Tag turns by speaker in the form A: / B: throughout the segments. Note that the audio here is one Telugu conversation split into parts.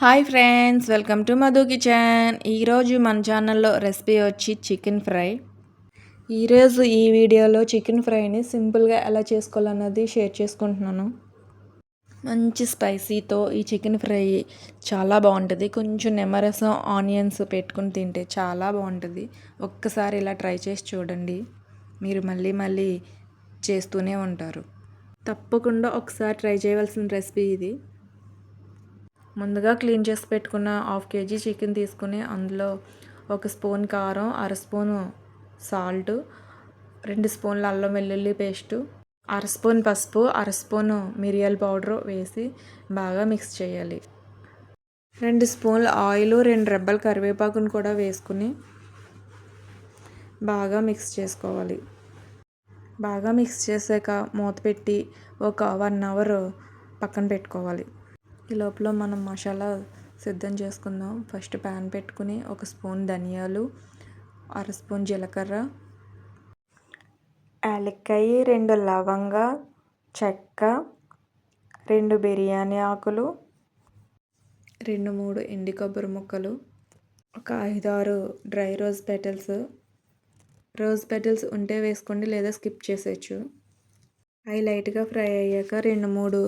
A: Hi friends, welcome to Madhu kitchen. ఈరోజు మన ఛానల్లో రెసిపీ వచ్చి చికెన్ ఫ్రై. ఈరోజు ఈ వీడియోలో చికెన్ ఫ్రైని సింపుల్గా ఎలా చేసుకోవాలన్నది షేర్ చేసుకుంటున్నాను. మంచి స్పైసీతో ఈ చికెన్ ఫ్రై చాలా బాగుంటుంది. కొంచెం నిమ్మరసం ఆనియన్స్ పెట్టుకుని తింటే చాలా బాగుంటుంది. ఒక్కసారి ఇలా ట్రై చేసి చూడండి, మీరు మళ్ళీ మళ్ళీ చేస్తూనే ఉంటారు. తప్పకుండా ఒకసారి ట్రై చేయవలసిన రెసిపీ ఇది. ముందుగా క్లీన్ చేసి పెట్టుకున్న 1/2 kg చికెన్ తీసుకుని అందులో 1 స్పూన్ కారం, 1/2 స్పూను సాల్ట్, 2 స్పూన్ల అల్లం వెల్లుల్లి పేస్టు, 1/2 స్పూన్ పసుపు, 1/2 స్పూను మిరియాల పౌడరు వేసి బాగా మిక్స్ చేయాలి. 2 స్పూన్ల ఆయిల్, 2 రెబ్బల కరివేపాకును కూడా వేసుకుని బాగా మిక్స్ చేసుకోవాలి. బాగా మిక్స్ చేసాక మూత పెట్టి ఒక 1 అవర్ పక్కన పెట్టుకోవాలి. ఈ లోపల మనం మసాలా సిద్ధం చేసుకుందాం. ఫస్ట్ ప్యాన్ పెట్టుకుని 1 స్పూన్ ధనియాలు, 1/2 స్పూన్ జీలకర్ర, యాలక్కాయ, 2 లవంగ, చెక్క, 2 బిర్యానీ ఆకులు, 2-3 ఎండు కొబ్బరి ముక్కలు, ఒక 5-6 డ్రై రోజ్ పెటల్స్ ఉంటే వేసుకోండి, లేదా స్కిప్ చేసేయచ్చు. అవి లైట్గా ఫ్రై అయ్యాక 2-3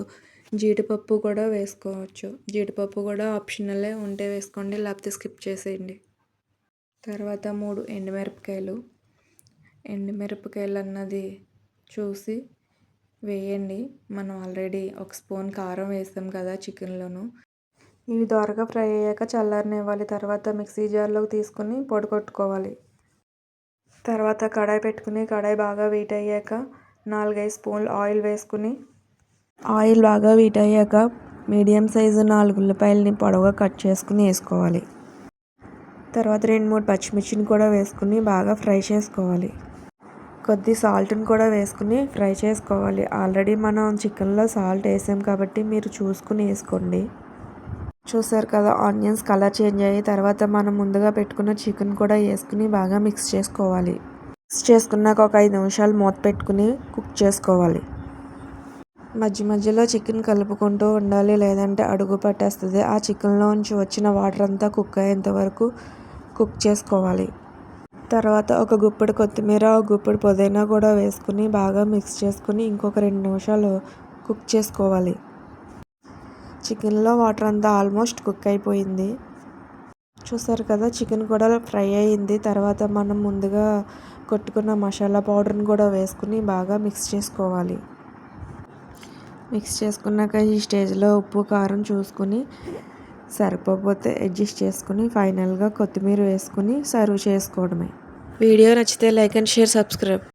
A: జీడిపప్పు కూడా వేసుకోవచ్చు. జీడిపప్పు కూడా ఆప్షనలే, ఉంటే వేసుకోండి, లేకపోతే స్కిప్ చేసేయండి. తర్వాత 3 ఎండుమిరపకాయలు అన్నది చూసి వేయండి. మనం ఆల్రెడీ 1 స్పూన్ కారం వేసాం కదా చికెన్లోను. ఇవి దోరగా ఫ్రై అయ్యాక చల్లారనివ్వాలి. తర్వాత మిక్సీ జార్లోకి తీసుకుని పొడి కొట్టుకోవాలి. తర్వాత కడాయి పెట్టుకుని కడాయి బాగా హీట్ అయ్యాక 4-5 స్పూన్లు ఆయిల్ వేసుకుని, ఆయిల్ బాగా హీట్ అయ్యాక మీడియం సైజు 4 ఉల్లిపాయలని పొడవుగా కట్ చేసుకుని వేసుకోవాలి. తర్వాత 2-3 పచ్చిమిర్చిని కూడా వేసుకుని బాగా ఫ్రై చేసుకోవాలి. కొద్ది సాల్ట్ని కూడా వేసుకుని ఫ్రై చేసుకోవాలి. ఆల్రెడీ మనం చికెన్లో సాల్ట్ వేసాం కాబట్టి మీరు చూసుకుని వేసుకోండి. చూసారు కదా, ఆనియన్స్ కలర్ చేంజ్ అయ్యి తర్వాత మనం ముందుగా పెట్టుకున్న చికెన్ కూడా వేసుకుని బాగా మిక్స్ చేసుకోవాలి. మిక్స్ చేసుకున్నాక ఒక 5 నిమిషాలు మూత పెట్టుకుని కుక్ చేసుకోవాలి. మధ్యలో చికెన్ కలుపుకుంటూ ఉండాలి, లేదంటే అడుగు పట్టేస్తుంది. ఆ చికెన్లోంచి వచ్చిన వాటర్ అంతా కుక్ అయ్యేంత వరకు కుక్ చేసుకోవాలి. తర్వాత ఒక గుప్పెడు కొత్తిమీర, ఒక గుప్పెడు పుదీనా కూడా వేసుకుని బాగా మిక్స్ చేసుకుని ఇంకొక 2 నిమిషాలు కుక్ చేసుకోవాలి. చికెన్లో వాటర్ అంతా ఆల్మోస్ట్ కుక్ అయిపోయింది. చూసారు కదా, చికెన్ కూడా ఫ్రై అయ్యింది. తర్వాత మనం ముందుగా కొట్టుకున్న మసాలా పౌడర్ని కూడా వేసుకుని బాగా మిక్స్ చేసుకోవాలి. మిక్స్ చేసుకున్నాక ఈ స్టేజ్లో ఉప్పు కారం చూసుకుని సరిపోతే అడ్జస్ట్ చేసుకుని ఫైనల్గా కొత్తిమీర వేసుకుని సర్వ్ చేసుకోవడమే. వీడియో నచ్చితే లైక్ అండ్ షేర్, సబ్స్క్రైబ్.